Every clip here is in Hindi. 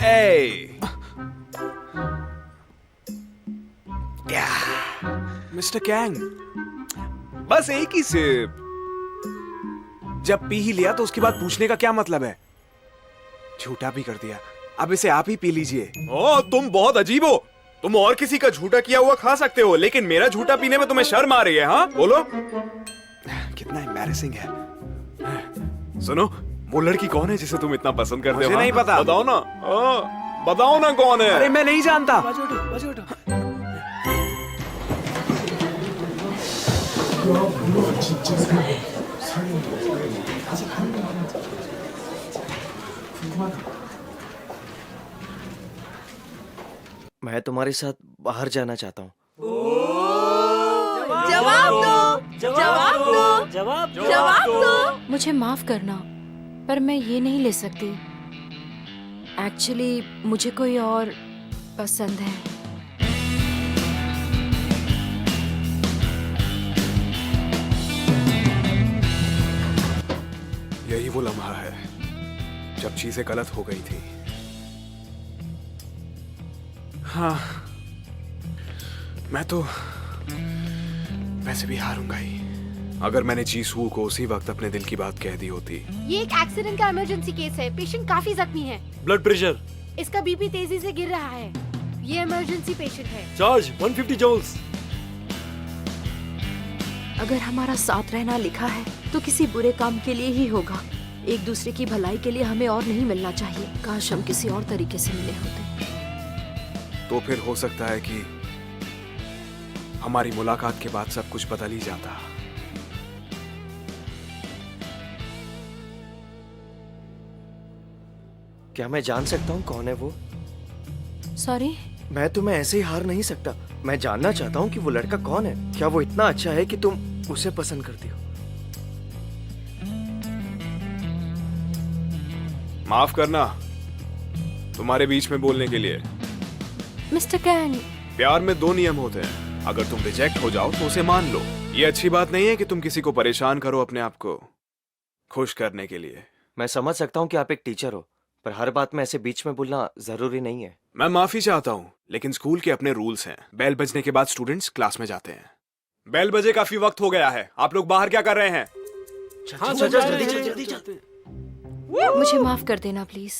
ए मिस्टर कैंग, बस एक ही सिप। जब पी ही लिया तो उसके बाद पूछने का क्या मतलब है? झूठा भी कर दिया, अब इसे आप ही पी लीजिए। ओ, तुम बहुत अजीब हो। तुम और किसी का झूठा किया हुआ खा सकते हो, लेकिन मेरा झूठा पीने में तुम्हें शर्म आ रही है? हाँ बोलो। कितना एम्बैरेसिंग है। सुनो, वो लड़की कौन है जिसे तुम इतना पसंद करते हो? मुझे नहीं पता। बताओ ना। बताओ ना कौन है। अरे मैं नहीं जानता। मैं तुम्हारे साथ बाहर जाना चाहता हूँ। जवाब दो, जवाब दो, जवाब दो। मुझे माफ करना, पर मैं ये नहीं ले सकती। एक्चुअली मुझे कोई और पसंद है। यही वो लम्हा है जब चीजें गलत हो गई थी। हाँ, मैं तो वैसे भी हारूंगा ही। अगर मैंने जीसू को उसी वक्त अपने दिल की बात कह दी होती। ये एक एक्सीडेंट का इमरजेंसी केस है। पेशेंट काफी जख्मी है। ब्लड प्रेशर, इसका बीपी तेजी से गिर रहा है। ये इमरजेंसी पेशेंट है। Charge 150 joules. अगर हमारा साथ रहना लिखा है तो किसी बुरे काम के लिए ही होगा। एक दूसरे की भलाई के लिए हमें और नहीं मिलना चाहिए। काश हम किसी और तरीके से मिले होते। तो फिर हो सकता है कि हमारी मुलाकात के बाद सब कुछ बदल ही जाता। क्या मैं जान सकता हूँ कौन है वो? सॉरी। मैं तुम्हें ऐसे ही हार नहीं सकता। मैं जानना चाहता हूँ कि वो लड़का कौन है। क्या वो इतना अच्छा है कि तुम उसे पसंद करती हो? माफ करना तुम्हारे बीच में बोलने के लिए। मिस्टर कैंग, प्यार में दो नियम होते हैं। अगर तुम रिजेक्ट हो जाओ तो उसे मान लो। ये अच्छी बात नहीं है कि तुम किसी को परेशान करो अपने आप को खुश करने के लिए। मैं समझ सकता हूँ कि आप एक टीचर हो, पर हर बात में ऐसे बीच में बोलना जरूरी नहीं है। मैं माफी चाहता हूँ, लेकिन स्कूल के अपने रूल्स हैं। बेल बजने के बाद स्टूडेंट्स क्लास में जाते हैं। बेल बजे काफी वक्त हो गया है। आप लोग बाहर क्या कर रहे हैं? जल्दी चल। मुझे माफ कर देना प्लीज।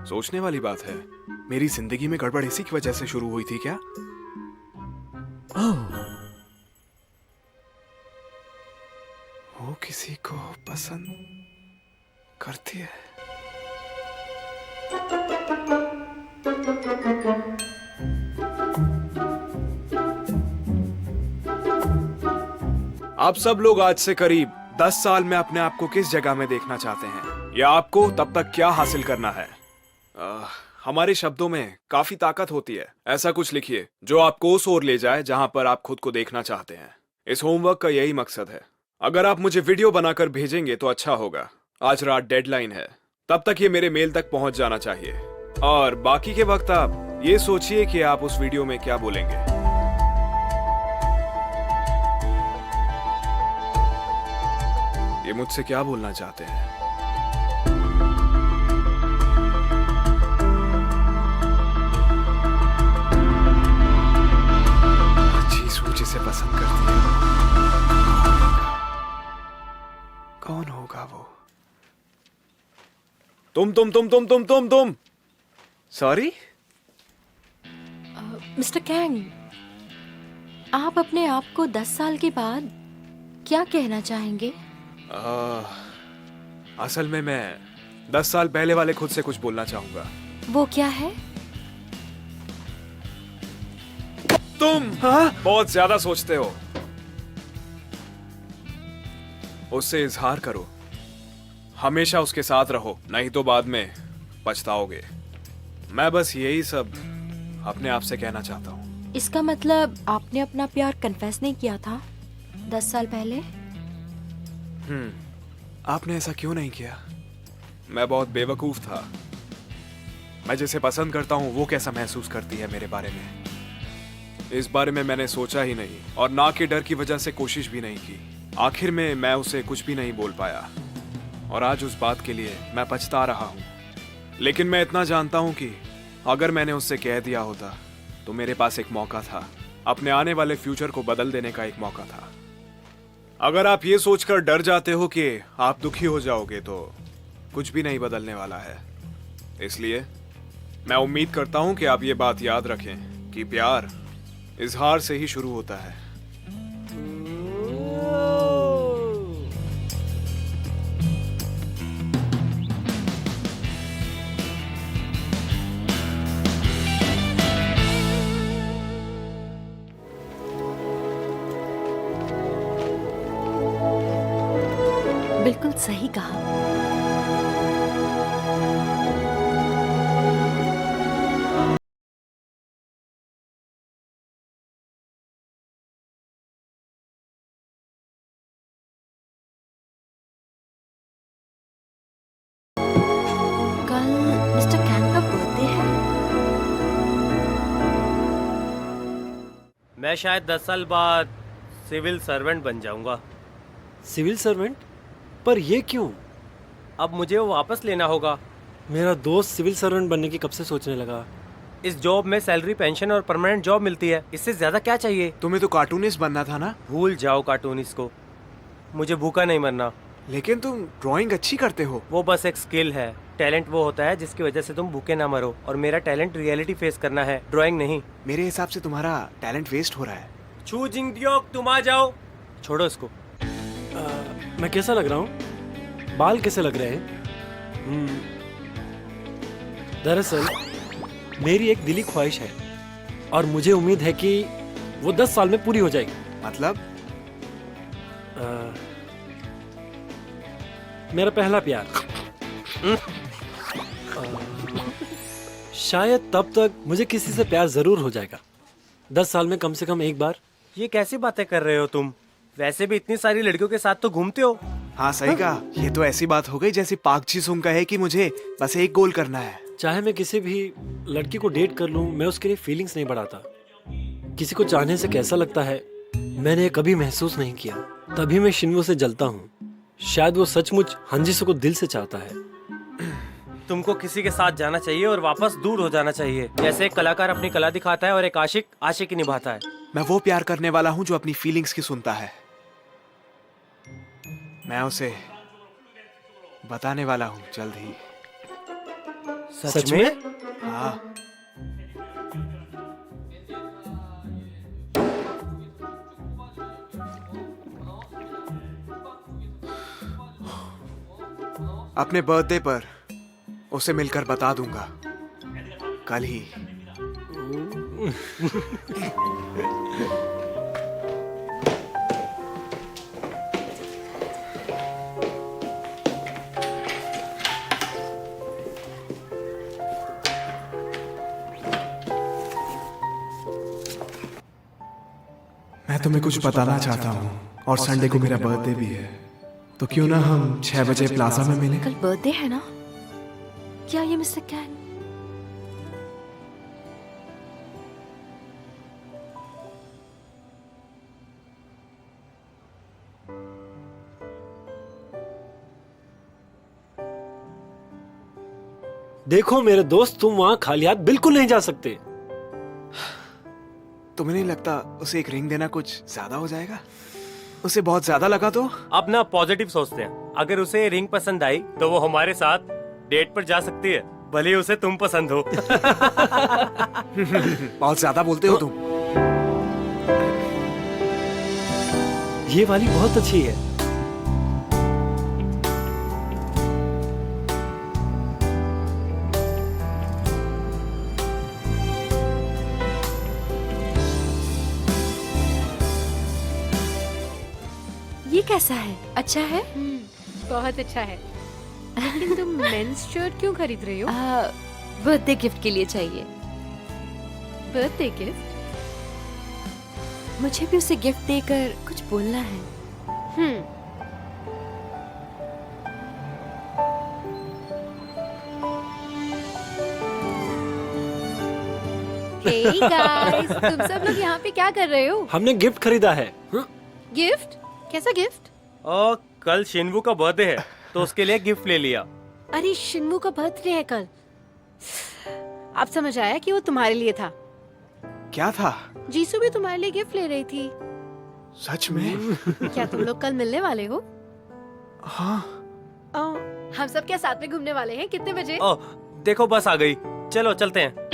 सोचने वाली बात है, मेरी जिंदगी में गड़बड़ इसी की वजह से शुरू हुई थी क्या? वो किसी को पसंद करती है। आप सब लोग आज से करीब 10 साल में अपने आप को किस जगह में देखना चाहते हैं, या आपको तब तक क्या हासिल करना है? हमारे शब्दों में काफी ताकत होती है। ऐसा कुछ लिखिए जो आपको उस ओर ले जाए जहां पर आप खुद को देखना चाहते हैं। इस होमवर्क का यही मकसद है। अगर आप मुझे वीडियो बनाकर भेजेंगे तो अच्छा होगा। आज रात डेडलाइन है, तब तक ये मेरे मेल तक पहुंच जाना चाहिए। और बाकी के वक्त आप ये सोचिए कि आप उस वीडियो में क्या बोलेंगे। ये मुझसे क्या बोलना चाहते हैं? जिसे पसंद करती है कौन होगा वो? तुम सॉरी मिस्टर कैंग, आप अपने आप को 10 साल के बाद क्या कहना चाहेंगे? असल में मैं 10 साल पहले वाले खुद से कुछ बोलना चाहूंगा। वो क्या है? तुम बहुत ज्यादा सोचते हो। उससे इजहार करो, हमेशा उसके साथ रहो, नहीं तो बाद में पछताओगे। मैं बस यही सब अपने आप से कहना चाहता हूँ। इसका मतलब आपने अपना प्यार कन्फेस नहीं किया था 10 साल पहले? आपने ऐसा क्यों नहीं किया? मैं बहुत बेवकूफ था। मैं जिसे पसंद करता हूँ वो कैसा महसूस करती है मेरे बारे में, इस बारे में मैंने सोचा ही नहीं और ना के डर की वजह से कोशिश भी नहीं की। आखिर में मैं उसे कुछ भी नहीं बोल पाया और आज उस बात के लिए मैं पछता रहा हूँ। लेकिन मैं इतना जानता हूँ कि अगर मैंने उससे कह दिया होता तो मेरे पास एक मौका था, अपने आने वाले फ्यूचर को बदल देने का एक मौका था। अगर आप ये सोचकर डर जाते हो कि आप दुखी हो जाओगे तो कुछ भी नहीं बदलने वाला है। इसलिए मैं उम्मीद करता हूं कि आप ये बात याद रखें कि प्यार इजहार से ही शुरू होता है। बिल्कुल सही कहा। कल मिस्टर कैन का बर्थडे है। मैं शायद 10 साल बाद सिविल सर्वेंट बन जाऊंगा। Civil servant? पर ये क्यों? अब मुझे वो वापस लेना होगा। मेरा दोस्त सिविल सर्वेंट बनने की कब से सोचने लगा। इस जॉब में सैलरी, पेंशन और परमानेंट जॉब मिलती है। इससे ज्यादा क्या चाहिए? तुम्हें तो कार्टूनिस्ट बनना था ना। भूल जाओ कार्टूनिस्ट को। मुझे भूखा नहीं मरना। लेकिन तुम ड्राइंग अच्छी करते हो। वो बस एक स्किल है। टैलेंट वो होता है जिसकी वजह से तुम भूखे ना मरो, और मेरा टैलेंट रियलिटी फेस करना है, ड्राइंग नहीं। मेरे हिसाब से तुम्हारा टैलेंट वेस्ट हो रहा है। छू जिंगडियोक, तुम आ जाओ। छोड़ो इसको। मैं कैसा लग रहा हूँ? बाल कैसे लग रहे हैं? दरअसल मेरी एक दिली ख्वाहिश है और मुझे उम्मीद है कि वो 10 साल में पूरी हो जाएगी। मतलब? मेरा पहला प्यार। शायद तब तक मुझे किसी से प्यार जरूर हो जाएगा। 10 साल में कम से कम एक बार। ये कैसी बातें कर रहे हो तुम? वैसे भी इतनी सारी लड़कियों के साथ तो घूमते हो। हाँ सही कहा। ये तो ऐसी बात हो गई जैसे पाक जी सुंग कहे कि मुझे बस एक गोल करना है। चाहे मैं किसी भी लड़की को डेट कर लूं, मैं उसके लिए फीलिंग्स नहीं बढ़ाता। किसी को चाहने से कैसा लगता है मैंने कभी महसूस नहीं किया, तभी मैं शिन्वो से जलता हूँ। शायद वो सचमुच हंजिसो को दिल से चाहता है। तुमको किसी के साथ जाना चाहिए और वापस दूर हो जाना चाहिए। जैसे एक कलाकार अपनी कला दिखाता है और एक आशिक आशिकी निभाता है। मैं वो प्यार करने वाला हूँ जो अपनी फीलिंग्स की सुनता है। मैं उसे बताने वाला हूँ जल्द ही। सच में? हाँ। अपने बर्थडे पर उसे मिलकर बता दूंगा, कल ही। मैं तुम्हें कुछ बताना चाहता हूँ और संडे को मेरा बर्थडे भी है, तो क्यों ना हम 6 बजे प्लाजा में मिलें? कल बर्थडे है ना? क्या ये मिस्टर कैन? देखो मेरे दोस्त, तुम वहाँ खाली हाथ बिल्कुल नहीं जा सकते। तुम्हें नहीं लगता उसे एक रिंग देना कुछ ज्यादा हो जाएगा? उसे बहुत ज्यादा लगा तो? अब ना पॉजिटिव सोचते हैं। अगर उसे रिंग पसंद आई तो वो हमारे साथ डेट पर जा सकती है, भले ही उसे तुम पसंद हो। बहुत ज्यादा बोलते हो तुम। ये वाली बहुत अच्छी है। ये कैसा है? अच्छा है? बहुत अच्छा है। लेकिन तुम मेंस शर्ट क्यों खरीद रही हो? बर्थडे गिफ्ट के लिए चाहिए। Birthday gift? मुझे भी उसे गिफ्ट देकर कुछ बोलना है। Hey guys, तुम सब लोग यहाँ पे क्या कर रहे हो? हमने गिफ्ट खरीदा है। गिफ्ट? कैसा गिफ्ट? और कल शिनवू का बर्थडे है तो उसके लिए गिफ्ट ले लिया। अरे शिन्मू का बर्थडे है कल। अब समझ आया कि वो तुम्हारे लिए था। क्या था? जीसू भी तुम्हारे लिए गिफ्ट ले रही थी। सच में? क्या तुम लोग कल मिलने वाले हो? हाँ। हम सब क्या साथ में घूमने वाले हैं? कितने बजे? ओह देखो बस आ गई, चलो चलते हैं।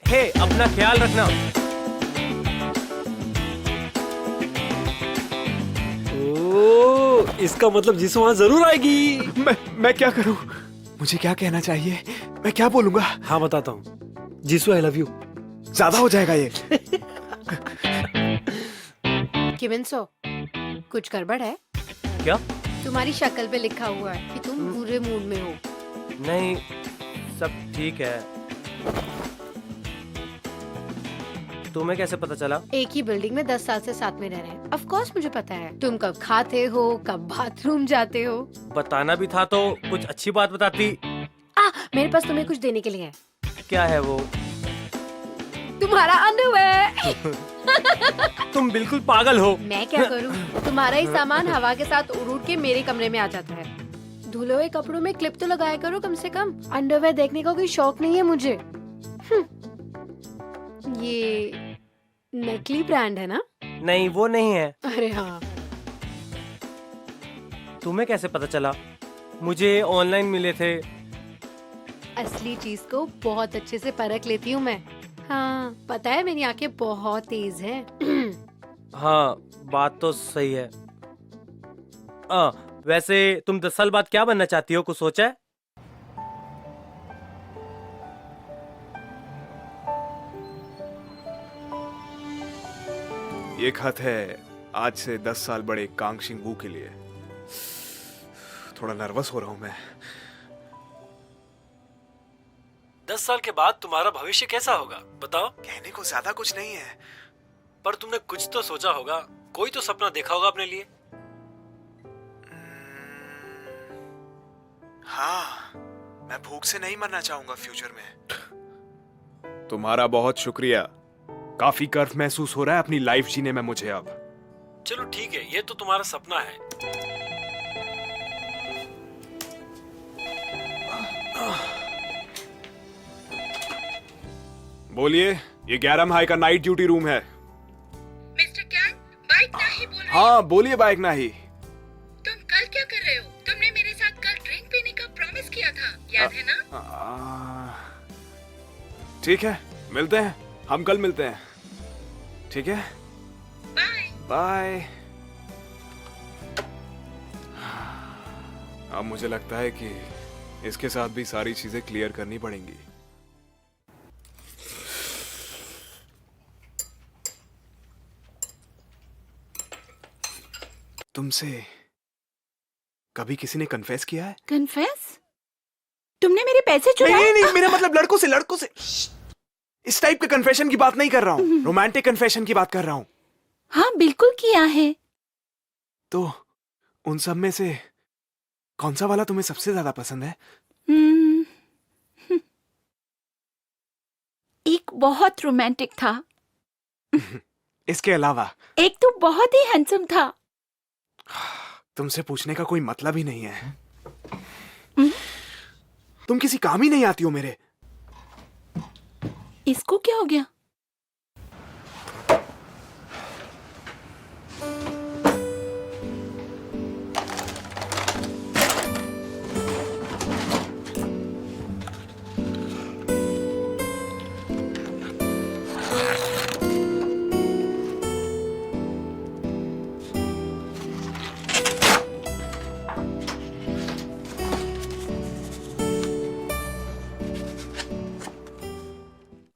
हे अपना ख्याल रखना। ओ, इसका मतलब जीसू वहाँ जरूर आएगी। मैं क्या करूं? मुझे क्या कहना चाहिए? मैं क्या बोलूंगा? हाँ बताता हूँ। Jisshu I love you. ज्यादा हो जाएगा ये। किमिनसो, कुछ गड़बड़ है? क्या? तुम्हारी शक्ल पे लिखा हुआ है कि तुम बुरे मूड में हो। नहीं, सब ठीक है। तुम्हें कैसे पता चला? एक ही बिल्डिंग में 10 साल से साथ में रह रहे हैं। ऑफ कोर्स मुझे पता है। तुम कब खाते हो, कब बाथरूम जाते हो। बताना भी था तो कुछ अच्छी बात बताती। मेरे पास तुम्हें कुछ देने के लिए है। क्या है वो? तुम्हारा अंडरवेयर। तुम बिल्कुल पागल हो। मैं क्या करूं? तुम्हारा ही सामान हवा के साथ उड़ उड़ के मेरे कमरे में आ जाता है। धुले हुए कपड़ों में क्लिप तो लगाया करो कम से कम। अंडरवेयर देखने का कोई शौक नहीं है मुझे। ये नकली ब्रांड है ना? नहीं वो नहीं है। अरे हाँ। तुम्हें कैसे पता चला? मुझे ऑनलाइन मिले थे। असली चीज को बहुत अच्छे से परख लेती हूँ मैं। हाँ पता है मेरी आंखें बहुत तेज हैं। हाँ बात तो सही है। वैसे तुम 10 साल बाद क्या बनना चाहती हो, कुछ सोचा है? ये खत है आज से 10 साल बड़े कांग शिंगू के लिए। थोड़ा नर्वस हो रहा हूं मैं। 10 साल के बाद तुम्हारा भविष्य कैसा होगा बताओ? कहने को ज्यादा कुछ नहीं है, पर तुमने कुछ तो सोचा होगा, कोई तो सपना देखा होगा अपने लिए। हाँ, मैं भूख से नहीं मरना चाहूंगा फ्यूचर में। तुम्हारा बहुत शुक्रिया। काफी गर्व महसूस हो रहा है अपनी लाइफ जीने में मुझे अब। चलो ठीक है, ये तो तुम्हारा सपना है। बोलिए, ये 11 हाई का नाइट ड्यूटी रूम है। मिस्टर कैंग, बाइक नाही बोल रहे। हाँ बोलिए बाइक नाही। तुम कल क्या कर रहे हो? तुमने मेरे साथ कल ड्रिंक पीने का प्रॉमिस किया था, याद है ना? ठीक है, मिलते हैं। हम कल मिलते हैं। ठीक है, बाय। बाय। अब मुझे लगता है कि इसके साथ भी सारी चीजें क्लियर करनी पड़ेंगी। तुमसे कभी किसी ने कन्फेस किया है? कन्फेस? तुमने मेरे पैसे चुराए? नहीं नहीं, मेरा मतलब लड़कों से। इस टाइप के कन्फेशन की बात नहीं कर रहा हूँ, रोमांटिक कन्फेशन की बात कर रहा हूँ। हाँ बिल्कुल किया है। तो उन सब में से कौन सा वाला तुम्हें सबसे ज्यादा पसंद है? एक बहुत रोमांटिक था। इसके अलावा? एक तो बहुत ही हैंडसम था। तुमसे पूछने का कोई मतलब ही नहीं है। तुम किसी काम ही नहीं आती हो मेरे। इसको क्या हो गया?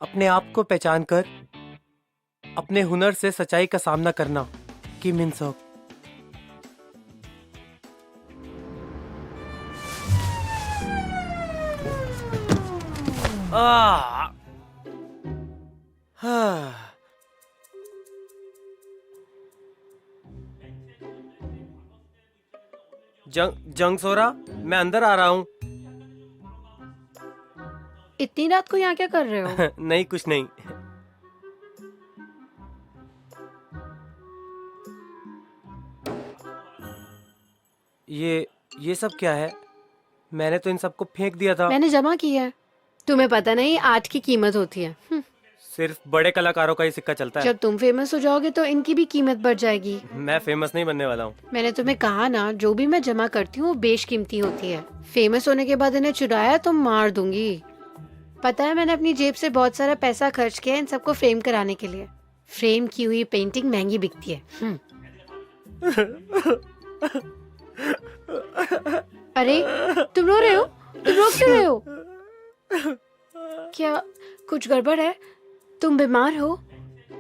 अपने आप को पहचान कर अपने हुनर से सच्चाई का सामना करना। किम इन सक। जंग सोरा, मैं अंदर आ रहा हूं। इतनी रात को यहाँ क्या कर रहे हो? नहीं, कुछ नहीं। ये सब क्या है? मैंने तो इन सबको फेंक दिया था। मैंने जमा किया है। तुम्हें पता नहीं आर्ट की कीमत होती है। सिर्फ बड़े कलाकारों का ही सिक्का चलता है। जब तुम फेमस हो जाओगे तो इनकी भी कीमत बढ़ जाएगी। मैं फेमस नहीं बनने वाला हूँ। मैंने तुम्हें कहा ना, जो भी मैं जमा करती हूँ वो बेशकीमती होती है। फेमस होने के बाद इन्हें चुराया तो मार दूंगी। पता है, मैंने अपनी जेब से बहुत सारा पैसा खर्च किया इन सबको फ्रेम कराने के लिए। फ्रेम की हुई पेंटिंग महंगी बिकती है। अरे तुम रो रहे हो? तुम रो क्यों रहे हो? क्या कुछ गड़बड़ है? तुम बीमार हो?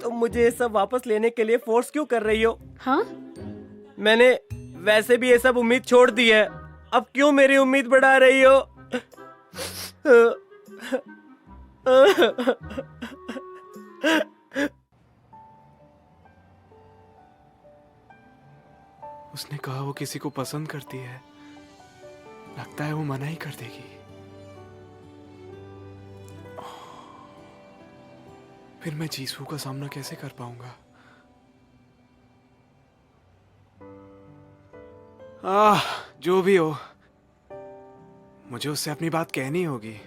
तो मुझे ये सब वापस लेने के लिए फोर्स क्यों कर रही हो? हाँ, मैंने वैसे भी ये सब उम्मीद छोड़ दी है। अब क्यों मेरी उम्मीद बढ़ा रही हो? उसने कहा वो किसी को पसंद करती है। लगता है वो मना ही कर देगी। फिर मैं जीसू का सामना कैसे कर पाऊंगा? जो भी हो, मुझे उससे अपनी बात कहनी होगी।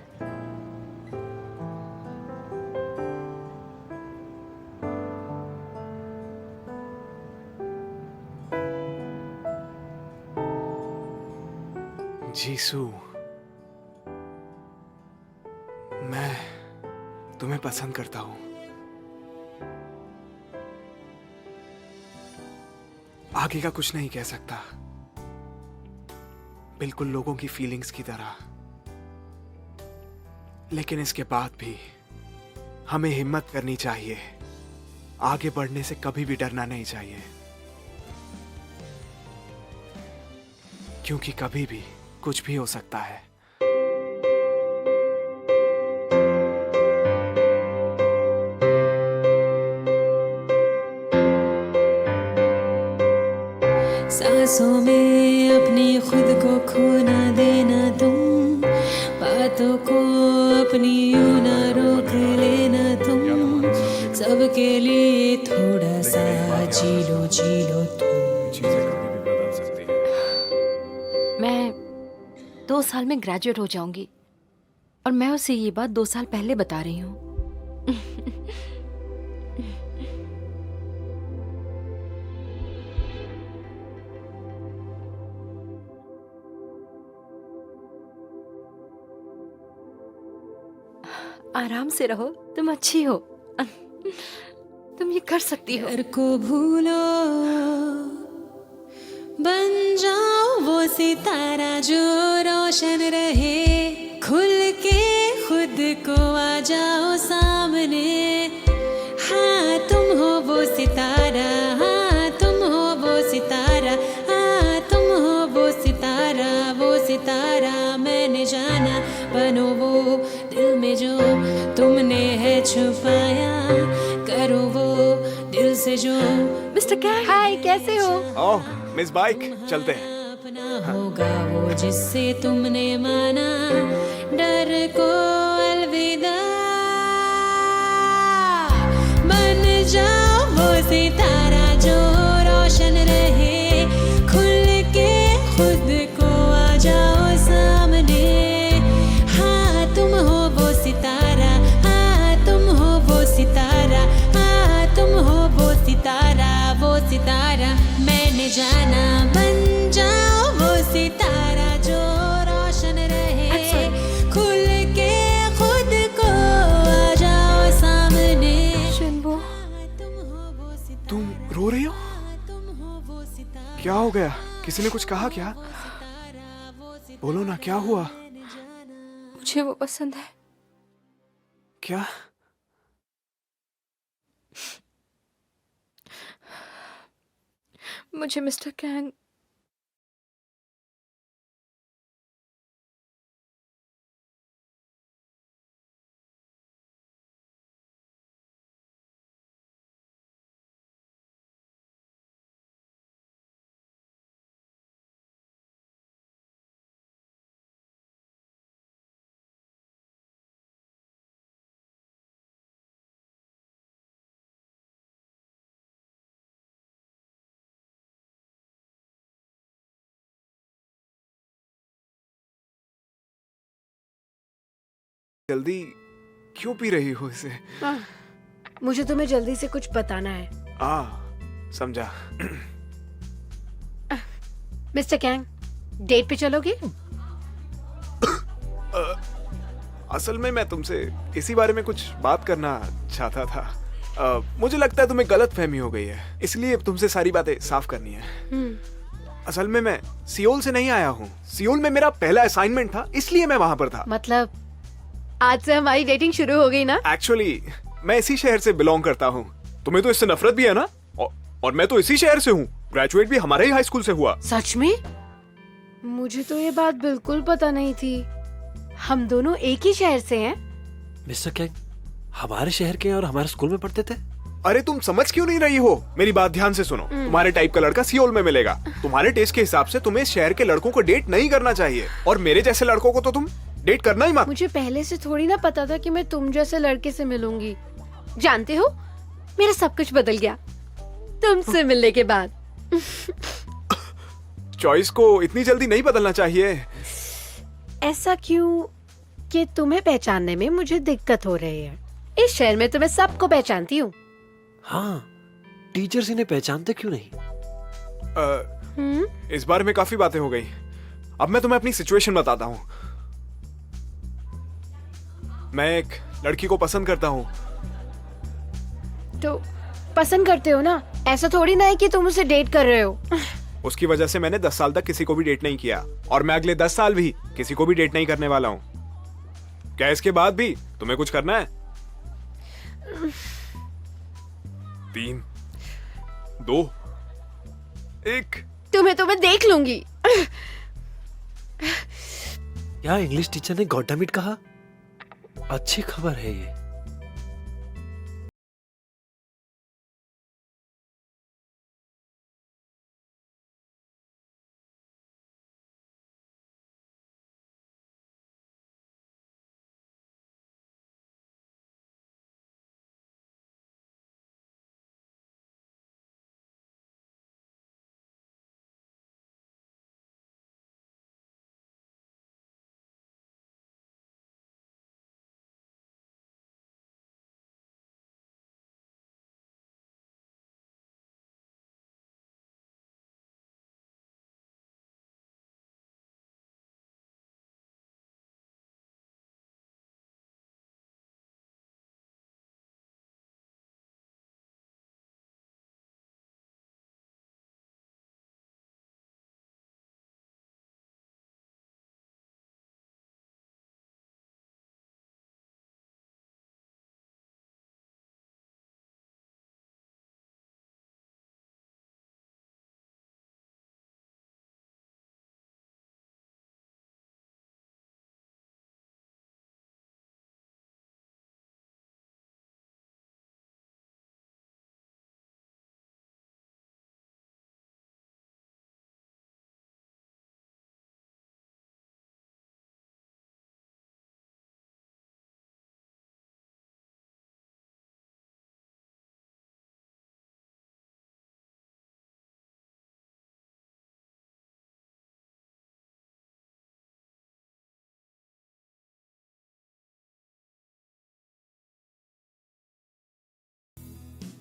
जीसू, मैं तुम्हें पसंद करता हूं। आगे का कुछ नहीं कह सकता, बिल्कुल लोगों की फीलिंग्स की तरह। लेकिन इसके बाद भी हमें हिम्मत करनी चाहिए। आगे बढ़ने से कभी भी डरना नहीं चाहिए, क्योंकि कभी भी कुछ भी हो सकता है। सांसों में अपनी खुद को खो ना देना तुम, बातों को अपनी यूं ना रोक लेना तुम, सबके लिए थोड़ा सा जी लो तुम। चीजें कभी भी बदल सकती हैं। मैं 2 साल में ग्रेजुएट हो जाऊंगी और मैं उसे ये बात 2 साल पहले बता रही हूँ। आराम से रहो, तुम अच्छी हो। तुम ये कर सकती हो। डर को भूलो, बन जाओ वो सितारा जो रोशन रहे, खुल के खुद को आ जाओ सामने। हाँ तुम हो वो सितारा, हाँ तुम हो वो सितारा, हाँ तुम हो वो सितारा, वो सितारा मैंने जाना। बनो वो दिल में जो तुमने है छुपाया, करो वो दिल से जो। मिस्टर कैंग, हाय, कैसे हो? ओह मिस बाइक, चलते हैं। अपना होगा वो जिससे तुमने माना, डर को अलविदा। बन जाओ वो सितारा जो रोशन रहे, खुल के खुद को आ जाओ सामने। हाँ तुम हो वो सितारा, हाँ तुम हो वो सितारा, हाँ तुम हो वो सितारा, वो सितारा मैंने जाना। बन जाओ वो सितारा जो रोशन रहे, खुल के खुद को आ जाओ सामने। शिन्वो, तुम हो वो सितारा, तुम रो रही हो? तुम हो वो सितारा, क्या हो गया? किसी ने कुछ कहा क्या? बोलो ना, क्या हुआ? मुझे वो पसंद है। क्या? मुझे मिस्टर कैंग जल्दी क्यों पी रही हो इसे? मुझे तुम्हें जल्दी से कुछ बताना है। समझा। मिस्टर कैंग, डेट पे चलोगे? असल में मैं तुमसे इसी बारे में कुछ बात करना चाहता था। मुझे लगता है तुम्हें गलत फहमी हो गई है, इसलिए तुमसे सारी बातें साफ करनी है। असल में मैं सियोल से नहीं आया हूँ। सियोल में मेरा पहला असाइनमेंट था, इसलिए मैं वहां पर था। मतलब आज से हमारी डेटिंग शुरू हो गई ना? एक्चुअली मैं इसी शहर से बिलोंग करता हूँ। तुम्हें तो इससे नफरत भी है ना? और मैं तो इसी शहर से हूँ। ग्रेजुएट भी हमारे ही हाई स्कूल से हुआ। सच में? मुझे तो ये बात बिल्कुल पता नहीं थी। हम दोनों एक ही शहर से हैं। मिस्टर कैंग हमारे शहर के और हमारे स्कूल में पढ़ते थे। अरे तुम समझ क्यों नहीं रही हो? मेरी बात ध्यान से सुनो। तुम्हारे टाइप का लड़का सियोल में मिलेगा। तुम्हारे टेस्ट के हिसाब से तुम्हें शहर के लड़कों को डेट नहीं करना चाहिए, और मेरे जैसे लड़कों को तो तुम डेट करना ही मत। मुझे पहले से थोड़ी ना पता था कि मैं तुम जैसे लड़के से मिलूंगी। जानते हो, मेरा सब कुछ बदल गया तुमसे मिलने के बाद। चॉइस को इतनी जल्दी नहीं बदलना चाहिए। ऐसा क्यों कि तुम्हें पहचानने में मुझे दिक्कत हो रही है? इस शहर में तो मैं सबको पहचानती हूँ। हाँ, टीचर्स इन्हें पहचानते क्यों नहीं? इस बारे में काफी बातें हो गई। अब मैं तुम्हें अपनी सिचुएशन बताता हूँ। मैं एक लड़की को पसंद करता हूँ। तो पसंद करते हो ना? ऐसा थोड़ी ना है कि तुम उसे डेट कर रहे हो। उसकी वजह से मैंने 10 साल तक किसी को भी डेट नहीं किया, और मैं अगले 10 साल भी किसी को भी डेट नहीं करने वाला हूँ। क्या इसके बाद भी तुम्हें कुछ करना है? 3, 2, 1। तुम्हें तो मैं देख लूंगी। क्या इंग्लिश टीचर ने गॉड डैम इट कहा? अच्छी खबर है ये।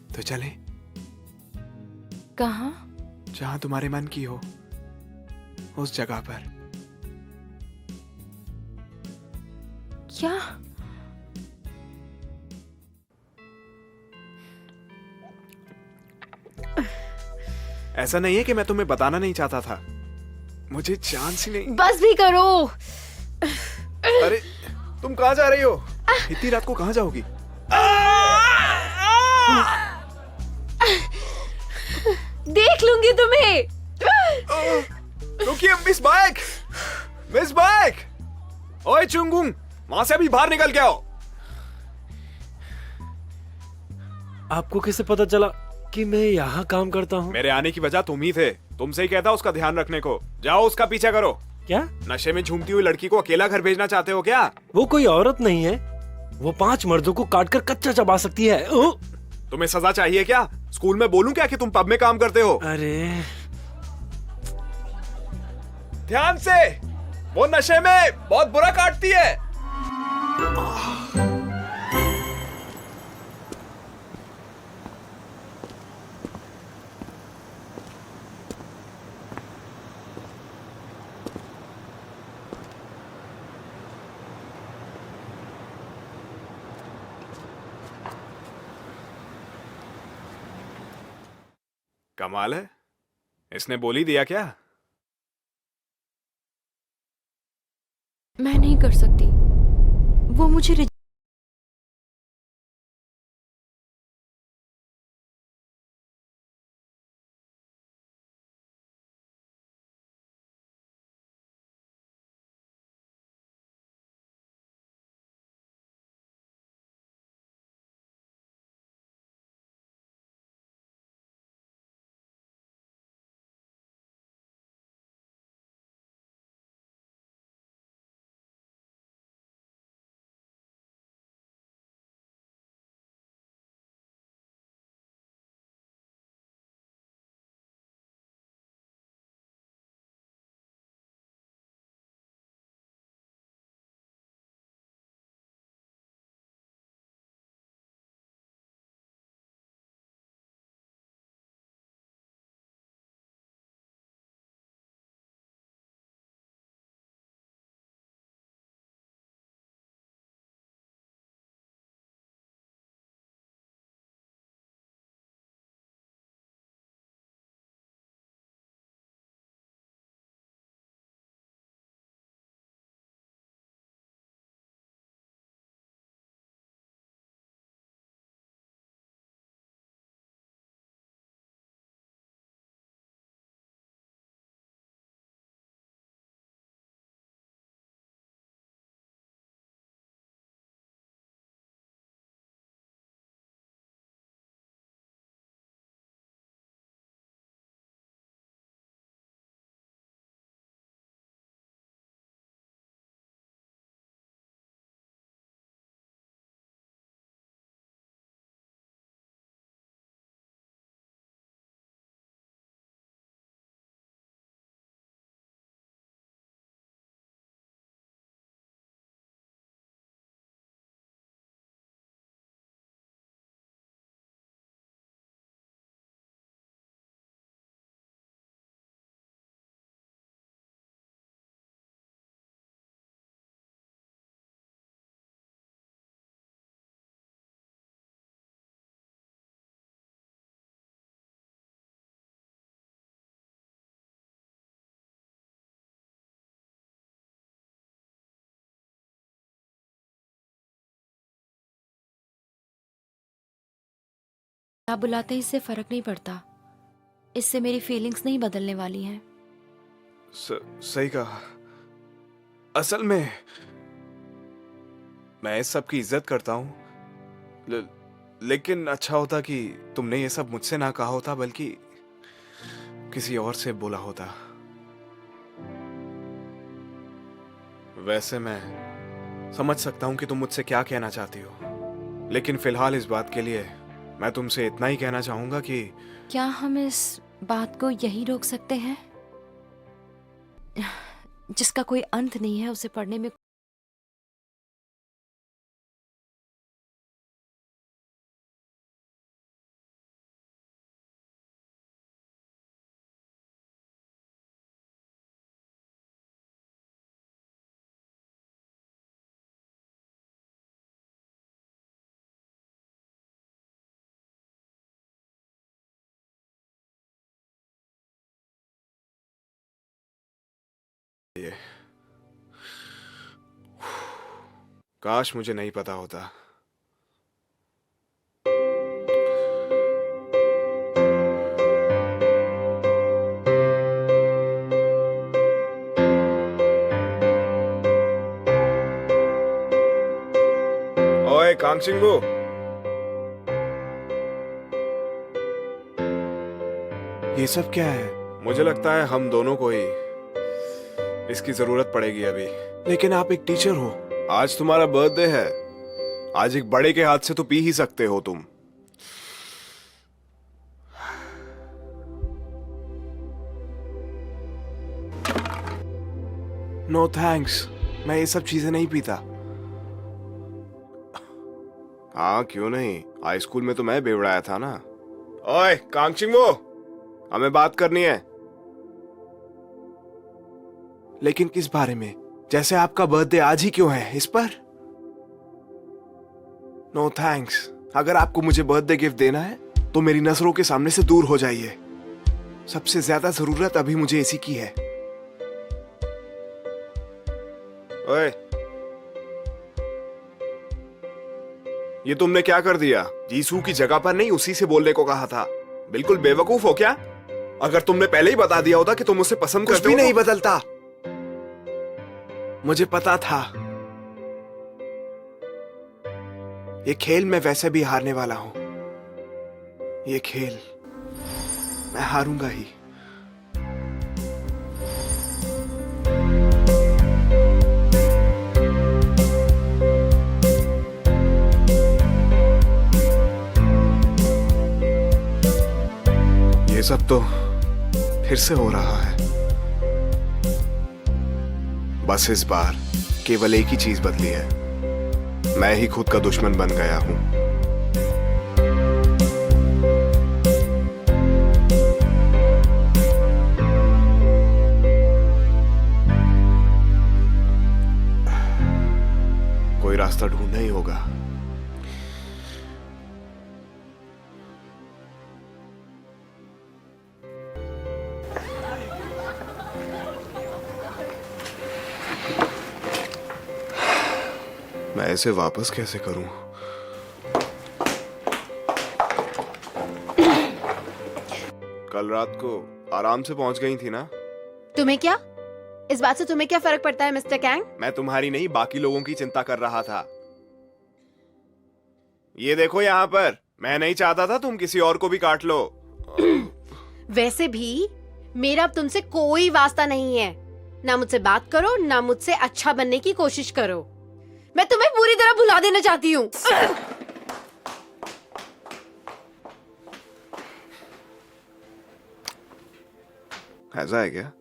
तो चले कहाँ? जहां तुम्हारे मन की हो, उस जगह पर। क्या? ऐसा नहीं है कि मैं तुम्हें बताना नहीं चाहता था, मुझे चांस ही नहीं। बस भी करो। अरे तुम कहाँ जा रही हो? इतनी रात को कहाँ जाओगी? देख लूंगी तुम्हें। रुकिए मिस बाइक, मिस बाइक। ओए चुंगुंग, वहां से अभी बाहर निकल के आओ। आपको कैसे पता चला कि मैं यहाँ काम करता हूँ? मेरे आने की वजह तुम ही थे। तुमसे ही कहता उसका ध्यान रखने को। जाओ उसका पीछा करो। क्या? नशे में झूमती हुई लड़की को अकेला घर भेजना चाहते हो क्या? वो कोई औरत नहीं है, वो 5 मर्दों को काटकर कच्चा चबा सकती है। तुम्हें सजा चाहिए क्या? स्कूल में बोलूं क्या कि तुम पब में काम करते हो? अरे ध्यान से, वो नशे में बहुत बुरा काटती है। कमाल है, इसने बोल ही दिया क्या? मैं नहीं कर सकती, वो मुझे आप बुलाते ही इससे फर्क नहीं पड़ता, इससे मेरी फीलिंग्स नहीं बदलने वाली हैं। सही कहा। असल में मैं इस सब की इज्जत करता हूं, लेकिन अच्छा होता कि तुमने ये सब मुझसे ना कहा होता, बल्कि किसी और से बोला होता। वैसे मैं समझ सकता हूं कि तुम मुझसे क्या कहना चाहती हो, लेकिन फिलहाल इस बात के लिए मैं तुमसे इतना ही कहना चाहूंगा कि क्या हम इस बात को यही रोक सकते हैं, जिसका कोई अंत नहीं है, उसे पढ़ने में काश मुझे नहीं पता होता। ओए कांगचिंगू, ये सब क्या है? मुझे लगता है हम दोनों को ही इसकी जरूरत पड़ेगी अभी। लेकिन आप एक टीचर हो, आज तुम्हारा बर्थडे है, आज एक बड़े के हाथ से तो पी ही सकते हो तुम। नो थैंक्स, मैं ये सब चीजें नहीं पीता। हाँ क्यों नहीं, हाई स्कूल में तो मैं बेवड़ाया था ना। ओए कांगचिंगू, हमें बात करनी है। लेकिन किस बारे में? जैसे आपका बर्थडे आज ही क्यों है, इस पर? नो थैंक्स, अगर आपको मुझे बर्थडे गिफ्ट देना है तो मेरी नजरों के सामने से दूर हो जाइए। सबसे ज्यादा जरूरत अभी मुझे इसी की है। ओए, ये तुमने क्या कर दिया? जीसू की जगह पर नहीं उसी से बोलने को कहा था। बिल्कुल बेवकूफ हो क्या? अगर तुमने पहले ही बता दिया होता कि तुम उसे पसंद करते हो, कुछ भी नहीं तो... बदलता। मुझे पता था ये खेल मैं वैसे भी हारने वाला हूं। ये खेल मैं हारूंगा ही। ये सब तो फिर से हो रहा है। बस इस बार केवल एक ही चीज बदली है, मैं ही खुद का दुश्मन बन गया हूं। कोई रास्ता ढूंढना ही होगा। मैं इसे वापस कैसे करूं? कल रात को आराम से पहुंच गई थी ना? तुम्हें क्या, इस बात से तुम्हें क्या फर्क पड़ता है मिस्टर कैंग? मैं तुम्हारी नहीं बाकी लोगों की चिंता कर रहा था। ये देखो यहाँ पर, मैं नहीं चाहता था तुम किसी और को भी काट लो। वैसे भी मेरा अब तुमसे कोई वास्ता नहीं है। ना मुझसे बात करो, ना मुझसे अच्छा बनने की कोशिश करो। मैं तुम्हें पूरी तरह भुला देना चाहती हूँ। ऐसा है क्या?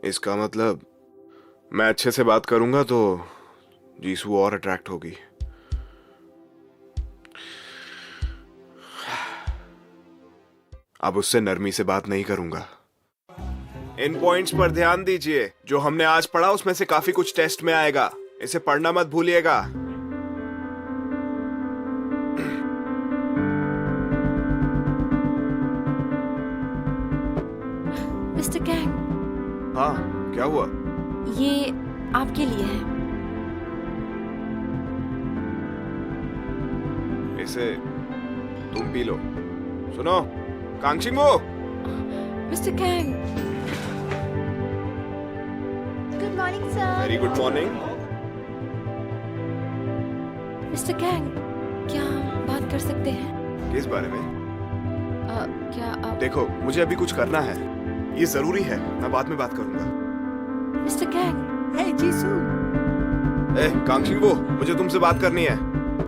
इसका मतलब मैं अच्छे से बात करूंगा तो जीसू और अट्रैक्ट होगी। अब उससे नरमी से बात नहीं करूंगा। इन पॉइंट्स पर ध्यान दीजिए। जो हमने आज पढ़ा उसमें से काफी कुछ टेस्ट में आएगा, इसे पढ़ना मत भूलिएगा। मिस्टर कैंग, हाँ, क्या हुआ? ये आपके लिए है। इसे तुम पी लो। सुनो कांगशिंगबो। Mister Kang, good morning sir. Very good morning. Mister Kang, क्या हम बात कर सकते हैं? किस बारे में? क्या आप... देखो, मुझे अभी कुछ करना है, ये जरूरी है। मैं बाद में बात करूंगा। Mister Kang. Hey Jisoo. कांगशिंगबो, मुझे तुमसे बात करनी है।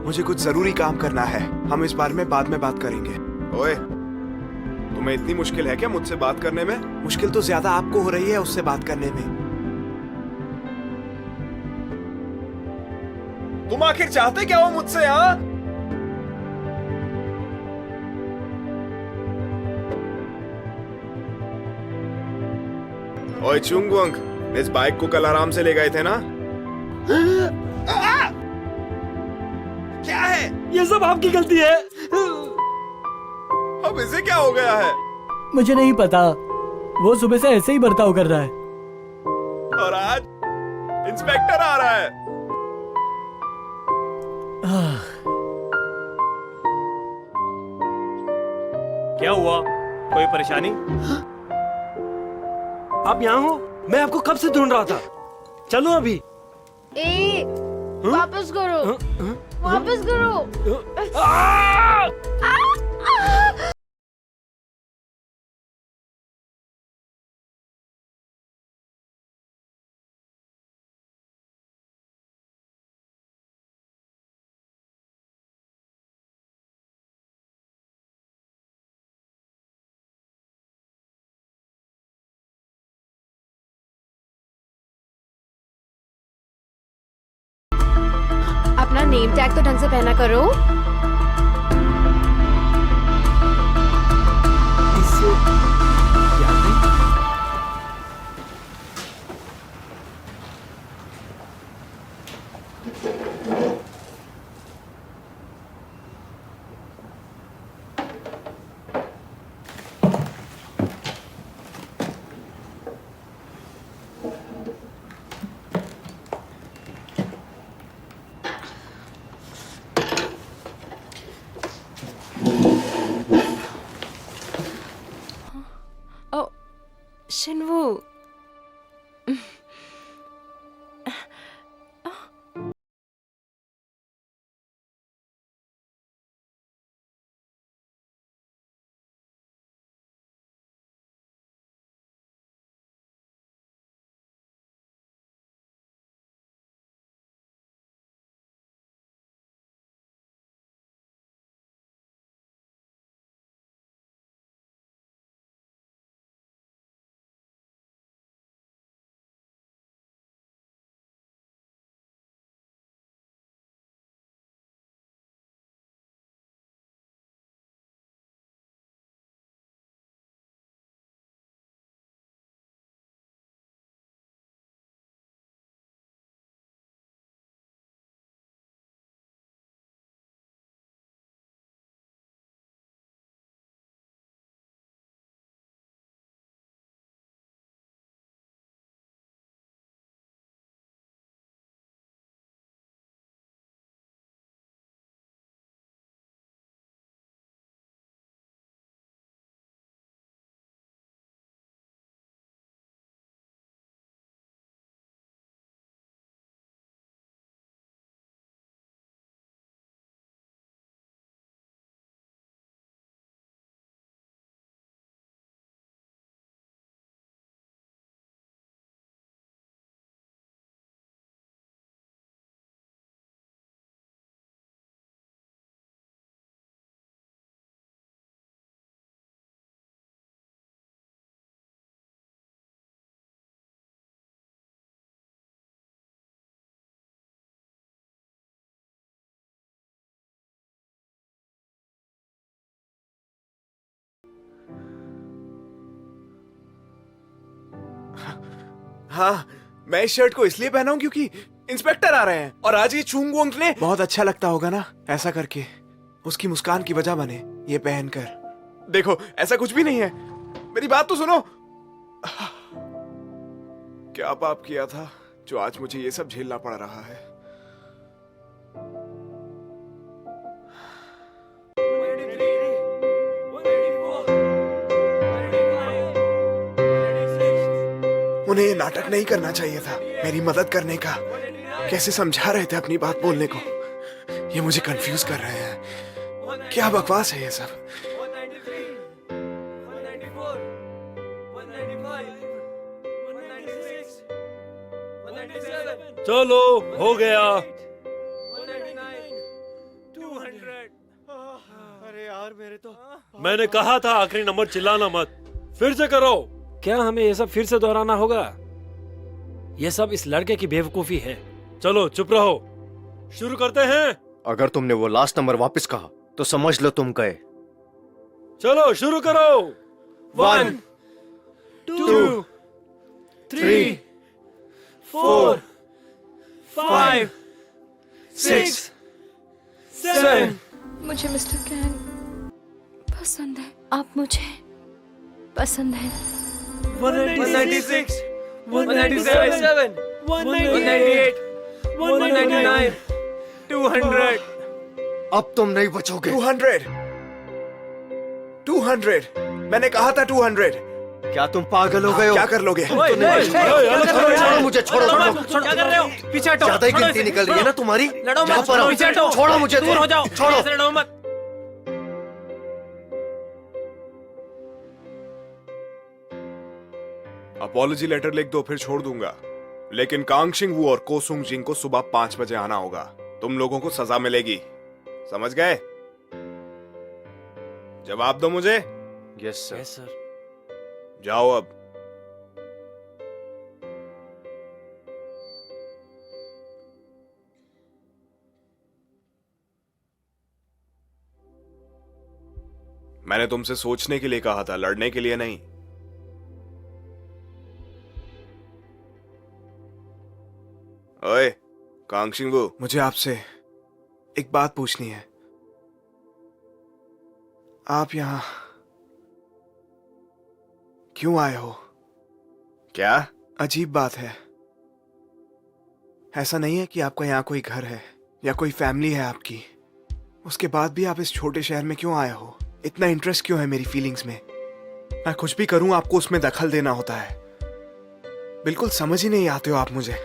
मुझे कुछ जरूरी काम करना है। हम इस बारे में बाद में बात करेंगे। ओए, तुम्हें इतनी मुश्किल है क्या मुझसे बात करने में? मुश्किल तो ज्यादा आपको हो रही है उससे बात करने में। तुम आखिर चाहते क्या हो मुझसे? हाँ, ओए चुंगवंग, इस बाइक को कल आराम से ले गए थे ना? क्या है? ये सब आपकी गलती है। अब इसे क्या हो गया है? मुझे नहीं पता, वो सुबह से ऐसे ही बर्ताव कर रहा है। और आज इंस्पेक्टर आ रहा है। क्या हुआ? कोई परेशानी? आप यहाँ हो? मैं आपको कब से ढूंढ रहा था। चलो अभी। ए, वापस करो, वापस करो। अपना नेम टैग तो ढंग से पहना करो। हाँ, मैं इस शर्ट को इसलिए पहना हूं क्योंकि इंस्पेक्टर आ रहे हैं और आज ये चुंग वुंग ने बहुत अच्छा लगता होगा ना ऐसा करके, उसकी मुस्कान की वजह बने ये पहनकर। देखो ऐसा कुछ भी नहीं है, मेरी बात तो सुनो। क्या पाप किया था जो आज मुझे ये सब झेलना पड़ रहा है। उन्हें ये नाटक नहीं करना चाहिए था मेरी मदद करने का। कैसे समझा रहे थे अपनी बात बोलने को, ये मुझे कंफ्यूज कर रहे हैं। क्या बकवास है ये सब। चलो हो गया। अरे यार मेरे तो मैंने कहा था आखिरी नंबर चिल्लाना मत, फिर से करो। क्या हमें ये सब फिर से दोहराना होगा? ये सब इस लड़के की बेवकूफी है। चलो चुप रहो, शुरू करते हैं। अगर तुमने वो लास्ट नंबर वापस कहा तो समझ लो तुम गए। चलो शुरू करो। 1 2 3 4 5 6 7। मुझे मिस्टर कैन पसंद है। आप मुझे पसंद है। 196, 197, 198, 199, 200। अब तुम नहीं बचोगे। 200 200 मैंने कहा था 200। क्या तुम पागल हो गए हो? क्या कर लोगे? छोड़ो मुझे, छोड़ो क्या कर रहे हो? पीछे हटो। ज्यादा ही गिनती निकल रही है ना तुम्हारी। लड़ो यहाँ मत, पर आओ। पीछे हटो। छोड़ो मुझे, दूर हो जाओ। छोड़ो। ऐसे लड़ो मत। अपॉलॉजी लेटर लिख दो फिर छोड़ दूंगा, लेकिन कांगशिंग वू और कोसुंग जिंग को सुबह 5 बजे आना होगा। तुम लोगों को सजा मिलेगी, समझ गए? जवाब दो मुझे। Yes sir. सर। जाओ अब। मैंने तुमसे सोचने के लिए कहा था, लड़ने के लिए नहीं। ओए कांगशिंग वू, मुझे आपसे एक बात पूछनी है। आप यहां क्यों आए हो? क्या अजीब बात है। ऐसा नहीं है कि आपका यहाँ कोई घर है या कोई फैमिली है आपकी, उसके बाद भी आप इस छोटे शहर में क्यों आए हो? इतना इंटरेस्ट क्यों है मेरी फीलिंग्स में? मैं कुछ भी करूं आपको उसमें दखल देना होता है। बिल्कुल समझ ही नहीं आते हो आप मुझे।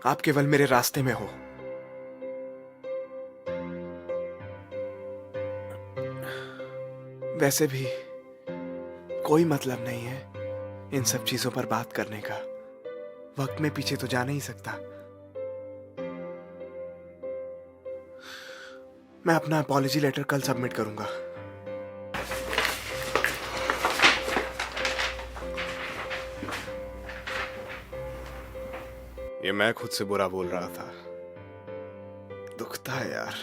आप केवल मेरे रास्ते में हो। वैसे भी कोई मतलब नहीं है इन सब चीजों पर बात करने का। वक्त में पीछे तो जा नहीं सकता। मैं अपना अपॉलॉजी लेटर कल सबमिट करूंगा। ये मैं खुद से बुरा बोल रहा था। दुखता है यार।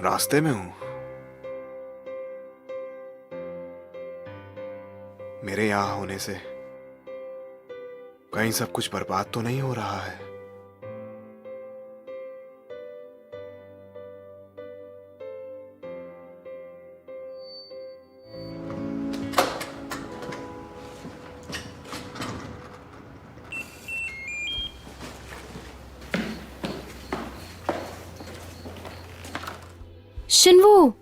रास्ते में हूं। मेरे यहां होने से कहीं सब कुछ बर्बाद तो नहीं हो रहा है? शिनवू,